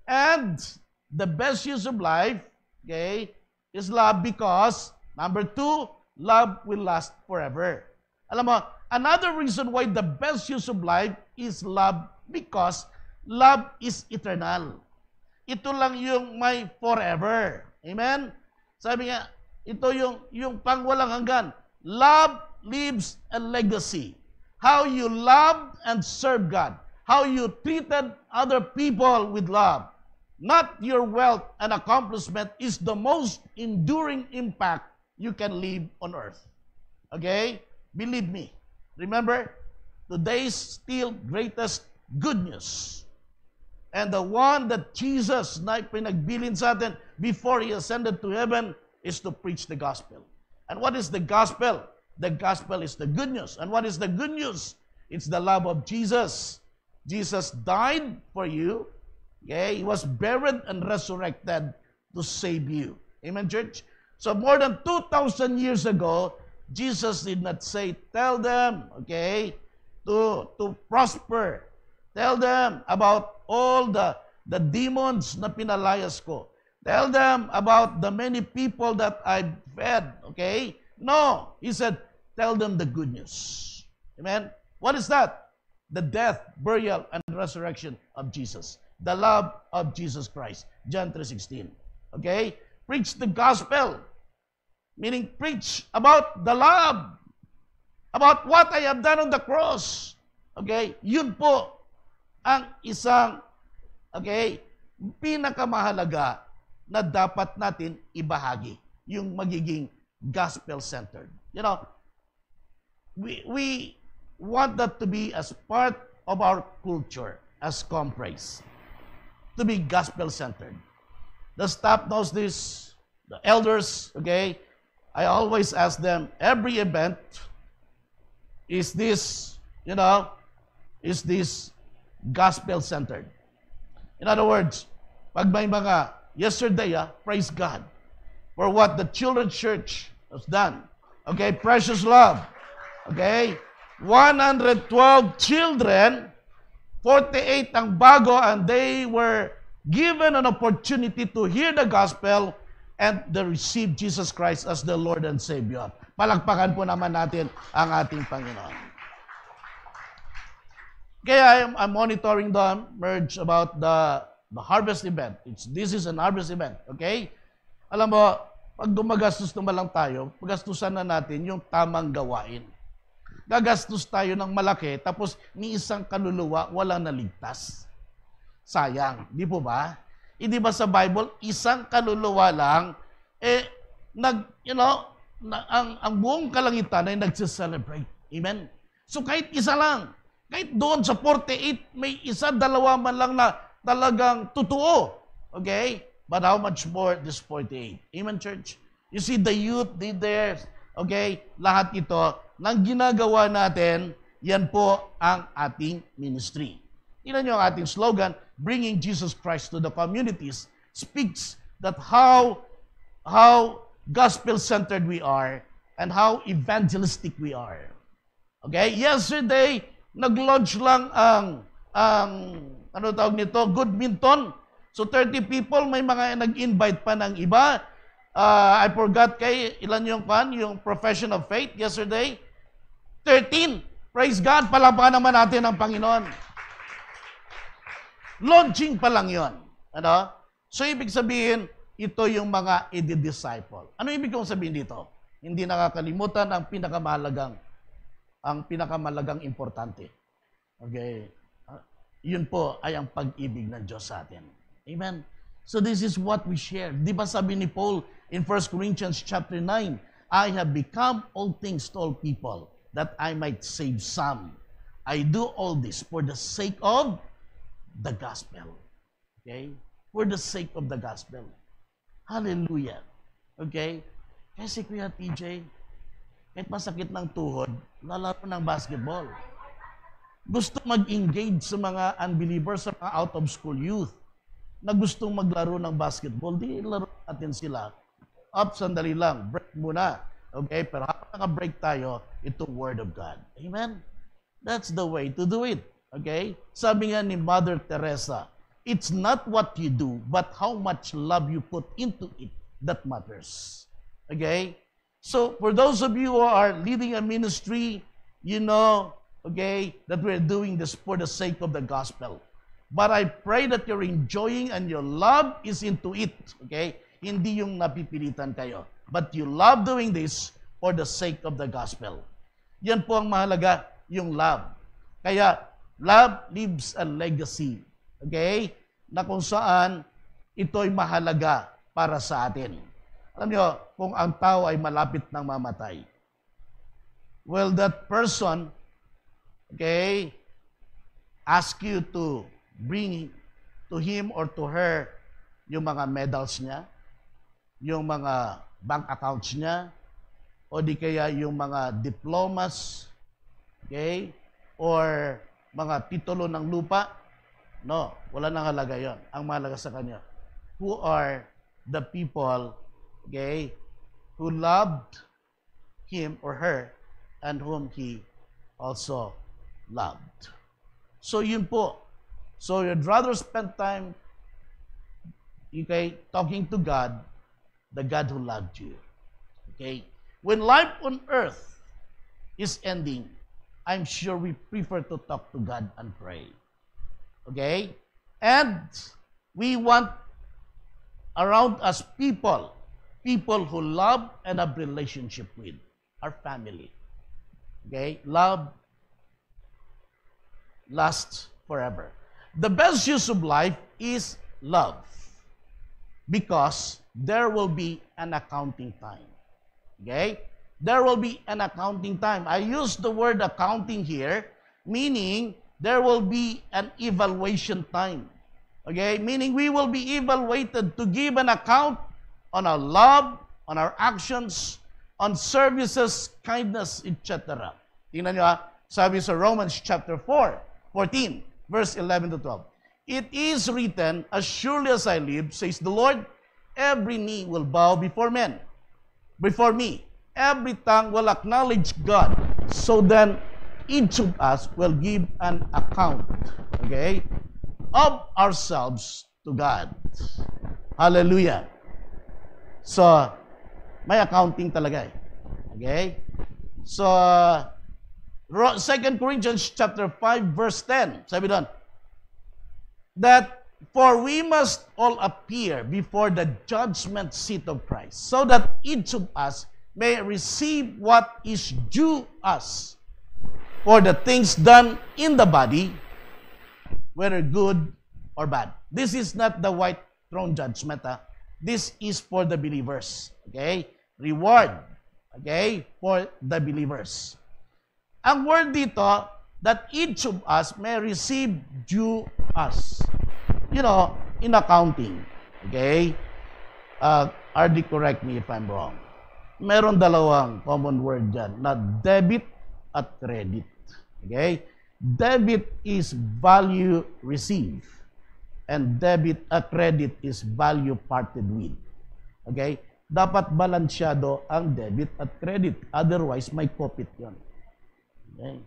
And the best use of life, okay, is love because, number 2, love will last forever. Alam mo, another reason why the best use of life is love, because love is eternal. Ito lang yung may forever. Amen? Sabi nga, ito yung pangwalang hanggan. Love leaves a legacy. How you loved and served God. How you treated other people with love. Not your wealth and accomplishment is the most enduring impact you can leave on earth. Okay? Believe me. Remember, today's still greatest good news. And the one that Jesus na pinagbilin sa atin before He ascended to heaven is to preach the gospel. And what is the gospel? The gospel is the good news. And what is the good news? It's the love of Jesus. Jesus died for you. Okay? He was buried and resurrected to save you. Amen, church? So more than 2,000 years ago, Jesus did not say, tell them, okay, to prosper. Tell them about all the demons na pinalayas ko. Tell them about the many people that I fed, okay? No, He said, tell them the good news. Amen? What is that? The death, burial, and resurrection of Jesus. The love of Jesus Christ. John 3:16. Okay? Preach the gospel. Meaning, preach about the love. About what I have done on the cross. Okay? Yun po ang isang, okay, pinakamahalaga na dapat natin ibahagi. Yung magiging gospel-centered. You know, we want that to be as part of our culture as Comprise. To be gospel-centered. The staff knows this, the elders, okay? I always ask them, every event, is this gospel-centered? In other words, pag may mga, yesterday, praise God for what the Children's Church has done. Okay, precious love. Okay, 112 children, 48 ang bago, and they were given an opportunity to hear the gospel and they receive Jesus Christ as the Lord and Savior. Palakpakan po naman natin ang ating Panginoon. Kaya I'm monitoring the merge about the harvest event. This is an harvest event, okay? Alam mo, pag gumagastos naman lang tayo, pagastusan na natin yung tamang gawain. Gagastos tayo ng malaki, tapos ni isang kaluluwa walang naligtas. Sayang, di po ba? Hindi ba sa Bible, isang kaluluwa lang, ang buong kalangitan ay nagse-celebrate. Amen? So kahit isa lang, kahit doon sa 48, may isa, dalawa man lang na talagang totoo. Okay? But how much more this 48? Amen, church? You see, the youth did theirs. Okay? Lahat ito, nang ginagawa natin, yan po ang ating ministry. Tingnan nyo ang ating slogan, bringing Jesus Christ to the communities, speaks that how gospel-centered we are and how evangelistic we are. Okay? Yesterday, nag-launch lang ang ano tawag nito, Good Minton. So 30 people, may mga nag-invite pa ng iba. I forgot ilan yung profession of faith yesterday. 13. Praise God, palapakan naman natin ang Panginoon. Launching pa lang yon. Ano? So ibig sabihin, ito yung mga i-disciple. Ano ibig kong sabihin dito? Hindi nakakalimutan ang pinakamalagang importante. Okay? Yun po ay ang pag-ibig ng Diyos sa atin. Amen? So this is what we share. Di ba sabi ni Paul in 1 Corinthians chapter 9, I have become all things to all people, that I might save some. I do all this for the sake of the gospel. Okay? For the sake of the gospel. Hallelujah. Okay? Kasi Kuya TJ, kahit masakit ng tuhod, lalaro ng basketball. Gusto mag-engage sa mga unbelievers, sa mga out-of-school youth na gustong maglaro ng basketball, di laro natin sila. Sandali lang, break muna. Okay? Pero habang naka-break tayo, itong Word of God. Amen? That's the way to do it. Okay? Sabi nga ni Mother Teresa, it's not what you do, but how much love you put into it that matters. Okay? So, for those of you who are leading a ministry, you know, okay, that we're doing this for the sake of the gospel. But I pray that you're enjoying and your love is into it. Okay? Hindi yung napipilitan kayo. But you love doing this for the sake of the gospel. Yan po ang mahalaga, yung love. Kaya, love leaves a legacy. Okay? Na kung saan ito'y mahalaga para sa atin. Alam nyo, kung ang tao ay malapit ng mamatay, well, that person, okay, ask you to bring to him or to her yung mga medals niya, yung mga bank accounts niya, o di kaya yung mga diplomas, okay, or mga titulo ng lupa. No, wala nang halaga yon. Ang mahalaga sa kanya, who are the people, okay, who loved him or her and whom he also loved. So yun po. So you'd rather spend time, okay, talking to God, the God who loved you. Okay? When life on earth is ending, I'm sure we prefer to talk to God and pray. Okay? And we want around us people who love and have relationship with our family. Okay? Love lasts forever. The best use of life is love, because there will be an accounting time. Okay? There will be an accounting time. I use the word accounting here, meaning there will be an evaluation time. Okay? Meaning we will be evaluated to give an account on our love, on our actions, on services, kindness, etc. Tingnan nyo sabi sa Romans chapter 14, verse 11 to 12. It is written, as surely as I live, says the Lord, every knee will bow before me. Every tongue will acknowledge God. So then, each of us will give an account, okay, of ourselves to God. Hallelujah. So, may accounting talaga eh. Okay? So, 2 Corinthians chapter 5 verse 10. Sabi doon, that for we must all appear before the judgment seat of Christ, so that each of us may receive what is due us for the things done in the body, whether good or bad. This is not the white throne judgment. This is for the believers. Okay? Reward. Okay? For the believers. Ang word dito, that each of us may receive due us. You know, in accounting. Okay? RD, correct me if I'm wrong. Meron dalawang common word dyan na debit at credit. Okay? Debit is value received. And credit is value parted with. Okay? Dapat balansyado ang debit at credit. Otherwise, may kopit yon. Okay?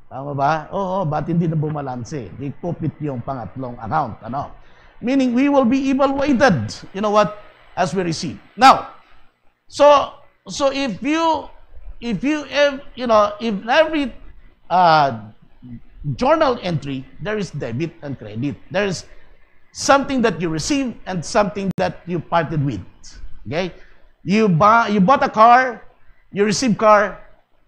Tama ba? Oo, ba't hindi na bumalanse? Di kopit yung pangatlong account. Ano? Meaning, we will be evaluated. You know what? As we receive. Now, so if every journal entry, there is debit and credit. There is something that you receive and something that you parted with. Okay? You bought a car, you receive car,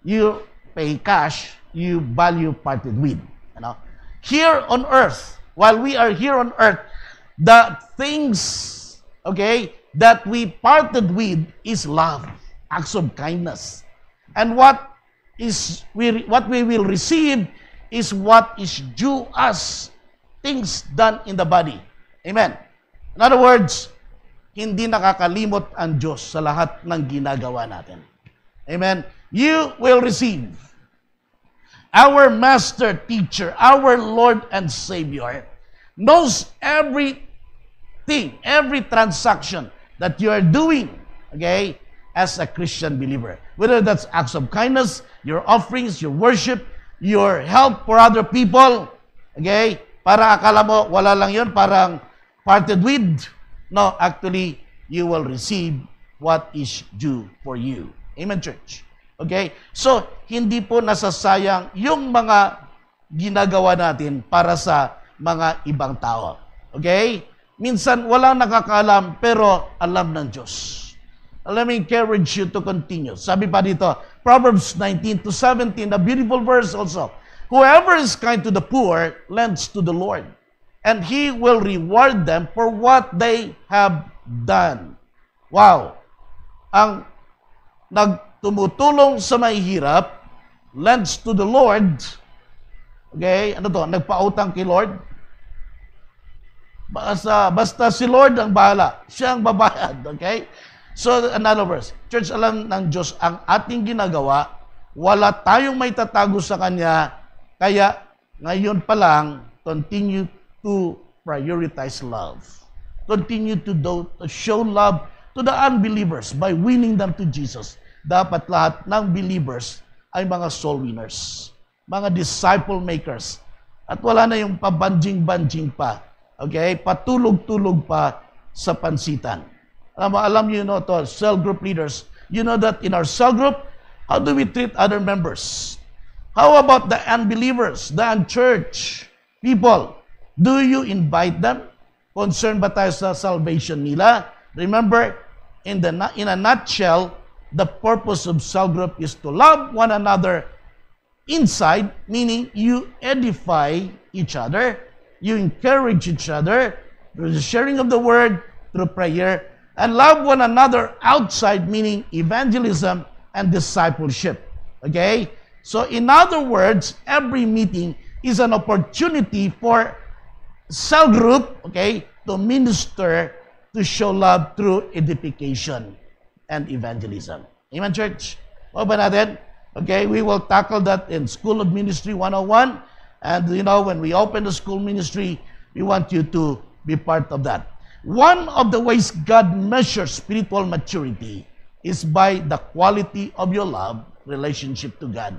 you pay cash, you value parted with. You know? Here on earth, while we are here on earth, the things, okay, that we parted with is love, acts of kindness. And what we will receive is what is due us, things done in the body. Amen. In other words, hindi nakakalimot ang Diyos sa lahat ng ginagawa natin. Amen. You will receive. Our Master Teacher, our Lord and Savior, knows everything, every transaction that you are doing, okay, as a Christian believer. Whether that's acts of kindness, your offerings, your worship, your help for other people, okay? Para akala mo, wala lang yun, parang parted with. No, actually, you will receive what is due for you. Amen, church? Okay? So, hindi po nasasayang yung mga ginagawa natin para sa mga ibang tao. Okay? Minsan, walang nakakaalam, pero alam ng Diyos. Let me encourage you to continue. Sabi pa dito, Proverbs 19-17, a beautiful verse also. Whoever is kind to the poor lends to the Lord, and He will reward them for what they have done. Wow! Ang nagtumutulong sa mahihirap lends to the Lord. Okay? Ano to? Nagpautang kay Lord? Basta si Lord ang bahala. Siya ang babayad. Okay? So, another verse. Church, alam ng Diyos, ang ating ginagawa, wala tayong may tatago sa Kanya, kaya ngayon pa lang, continue to prioritize love. Continue to show love to the unbelievers by winning them to Jesus. Dapat lahat ng believers ay mga soul winners, mga disciple makers. At wala na yung pabanjing-banjing pa. Okay? Patulog-tulog pa sa pansitan. Alam you know to, cell group leaders, you know that in our cell group, how do we treat other members? How about the unbelievers, the unchurched people? Do you invite them? Concerned ba tayo sa salvation nila? Remember, in a nutshell, the purpose of cell group is to love one another inside, meaning you edify each other, you encourage each other through the sharing of the word, through prayer, and love one another outside, meaning evangelism and discipleship. Okay? So, in other words, every meeting is an opportunity for cell group, okay, to minister, to show love through edification and evangelism. Amen, church? O ba natin? Okay, we will tackle that in School of Ministry 101. And when we open the school ministry, we want you to be part of that. One of the ways God measures spiritual maturity is by the quality of your love, relationship to God,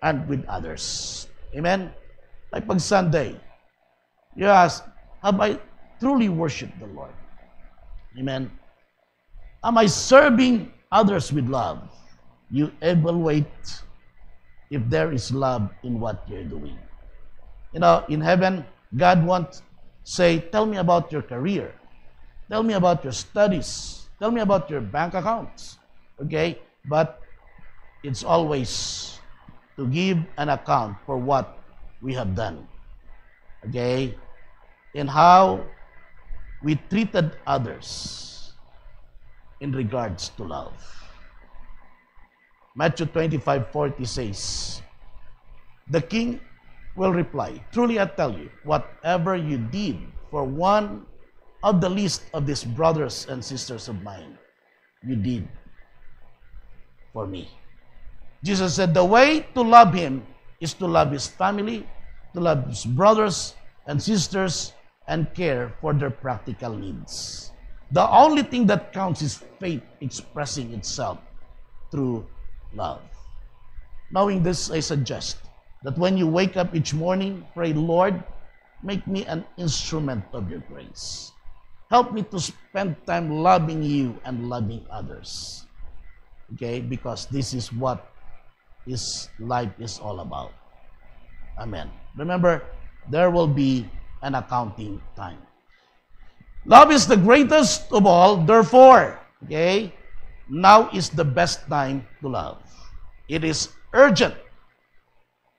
and with others. Amen? Like pag Sunday, you ask, have I truly worshiped the Lord? Amen? Am I serving others with love? You evaluate if there is love in what you're doing. In heaven, God wants, say, tell me about your career. Tell me about your studies. Tell me about your bank accounts. Okay? But it's always to give an account for what we have done. Okay? And how we treated others in regards to love. Matthew 25:40 says, the king will reply, truly I tell you, whatever you did for one of the least of these brothers and sisters of mine, you did for me. Jesus said the way to love him is to love his family, to love his brothers and sisters, and care for their practical needs. The only thing that counts is faith expressing itself through love. Knowing this, I suggest that when you wake up each morning, pray, Lord, make me an instrument of your grace. Help me to spend time loving you and loving others. Okay? Because this is what life is all about. Amen. Remember, there will be an accounting time. Love is the greatest of all, therefore, okay, now is the best time to love. It is urgent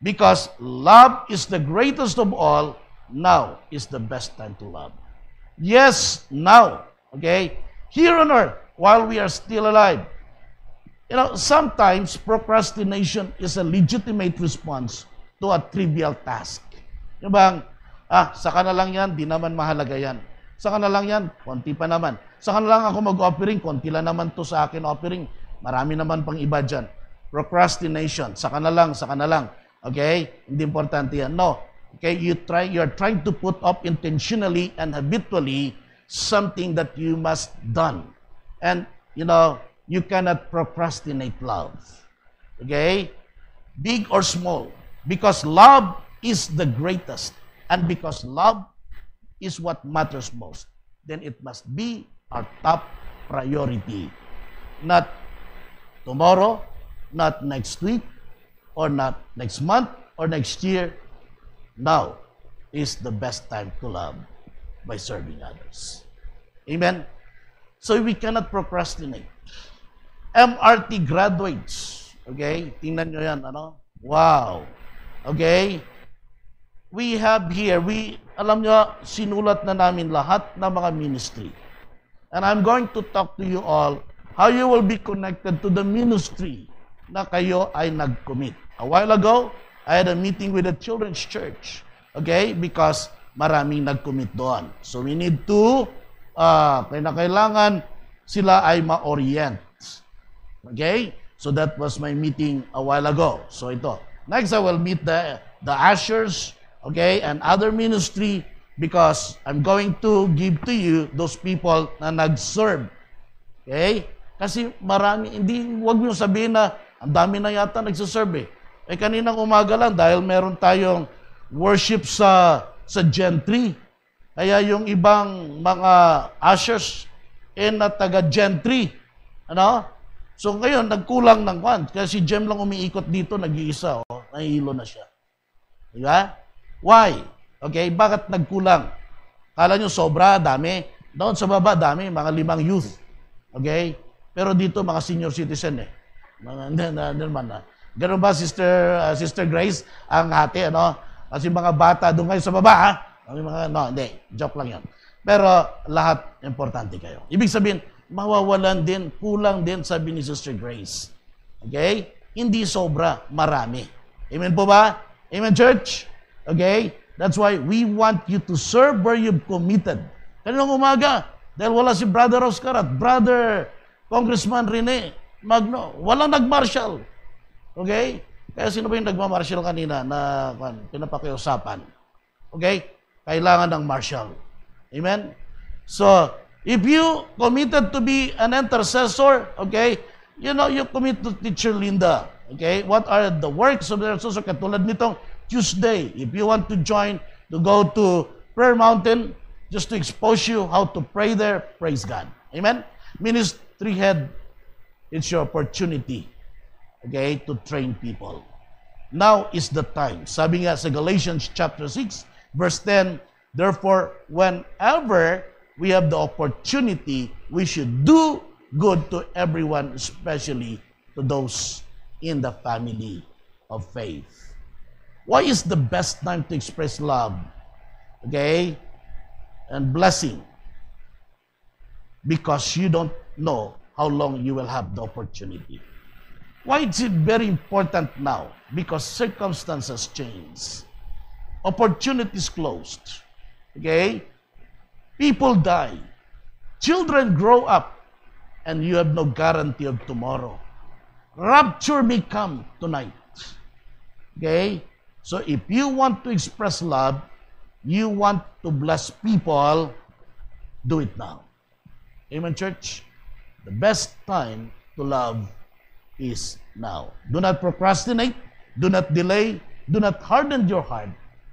because love is the greatest of all. Now is the best time to love. Yes, now, okay, here on earth, while we are still alive. Sometimes procrastination is a legitimate response to a trivial task. Yung bang, saka na lang yan, di naman mahalaga yan. Saka na lang yan, konti pa naman. Saka na lang ako mag-offering, konti lang naman to sa akin offering. Marami naman pang iba dyan. Procrastination, saka na lang. Okay? Hindi importante yan. No. Okay, you're trying to put up intentionally and habitually something that you must done. And, you cannot procrastinate love. Okay? Big or small. Because love is the greatest. And because love is what matters most, then it must be our top priority. Not tomorrow, not next week, or not next month, or next year. Now is the best time to love by serving others. Amen? So we cannot procrastinate. MRT graduates. Okay? Tingnan nyo yan, Wow. Okay? We have here, alam nyo, sinulat na namin lahat ng mga ministry. And I'm going to talk to you all how you will be connected to the ministry na kayo ay nag-commit. A while ago, I had a meeting with the children's church. Okay? Because maraming nag-commit doon. So we need to, kailangan sila ay ma-orient. Okay? So that was my meeting a while ago. So ito. Next, I will meet the ushers, okay, and other ministry because I'm going to give to you those people na nag-serve. Okay? Kasi marami, wag mo sabihin na ang dami na yata nagsaserve. Kaninang umaga lang dahil meron tayong worship sa Gentry. Kaya yung ibang mga ushers na taga Gentry, So ngayon, nagkulang ng kwan. Kaya si Jem lang umiikot dito, nag-iisa, nahihilo na siya. Diba? Why? Okay, bakit nagkulang? Kala nyo sobra, dami. Doon sa baba, dami, mga 5 youth. Okay? Pero dito, mga senior citizen Ganun ba, Sister Grace, ang hati, Kasi mga bata doon kayo sa baba, ha? Hindi, joke lang yan. Pero lahat, importante kayo. Ibig sabihin, mawawalan din, kulang din, sabi ni Sister Grace. Okay? Hindi sobra, marami. Amen po ba? Amen, church? Okay? That's why we want you to serve where you've committed. Kaninang umaga, dahil wala si Brother Oscar at Brother Congressman Rene, Walang nag-martial. Okay? Kaya sino ba yung nagmamartial kanina na pinapakiusapan? Okay? Kailangan ng martial. Amen? So, if you committed to be an intercessor, okay, you commit to Teacher Linda. Okay? What are the works of the intercessor? Katulad nitong Tuesday, if you want to join, to go to Prayer Mountain, just to expose you how to pray there, praise God. Amen? Ministry head, it's your opportunity, okay, to train people. Now is the time. Sabi nga sa Galatians chapter 6, verse 10, therefore, whenever we have the opportunity, we should do good to everyone, especially to those in the family of faith. Why is the best time to express love? Okay? And blessing. Because you don't know how long you will have the opportunity. Why is it very important now? Because circumstances change. Opportunities closed. Okay? People die. Children grow up. And you have no guarantee of tomorrow. Rapture may come tonight. Okay? So if you want to express love, you want to bless people, do it now. Amen, church? The best time to love is now. Do not procrastinate. Do not delay. Do not harden your heart.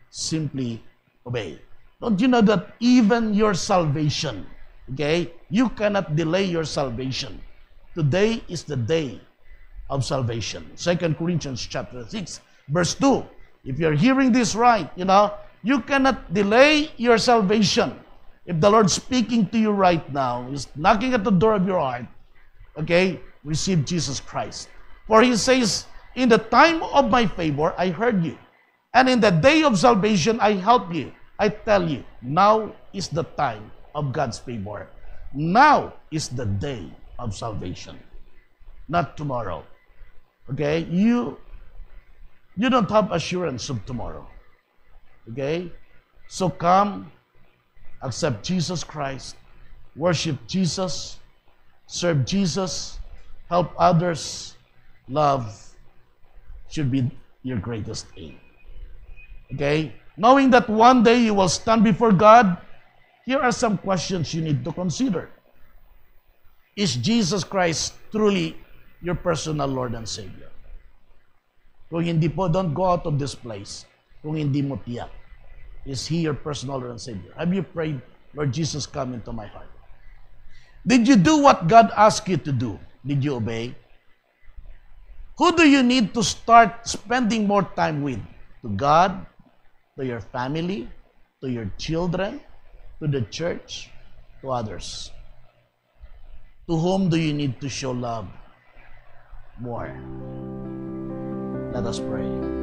Simply obey. Don't you know that even your salvation, okay, you cannot delay your salvation. Today is the day of salvation. 2 Corinthians chapter 6, verse 2. If you're hearing this right, you cannot delay your salvation. If the Lord's speaking to you right now, He's knocking at the door of your heart, okay, receive Jesus Christ. For He says, in the time of my favor, I heard you. And in the day of salvation, I helped you. I tell you, now is the time of God's favor. Now is the day of salvation. Not tomorrow. Okay? You don't have assurance of tomorrow. Okay? So come, accept Jesus Christ, worship Jesus, serve Jesus, help others, love should be your greatest aim. Okay? Knowing that one day you will stand before God, here are some questions you need to consider. Is Jesus Christ truly your personal Lord and Savior? Kung hindi po, don't go out of this place kung hindi mo tiyak. Is He your personal Lord and Savior? Have you prayed, Lord Jesus, come into my heart? Did you do what God asked you to do? Did you obey? Who do you need to start spending more time with? To God? To your family? To your children? To the church? To others? To whom do you need to show love more? Let us pray.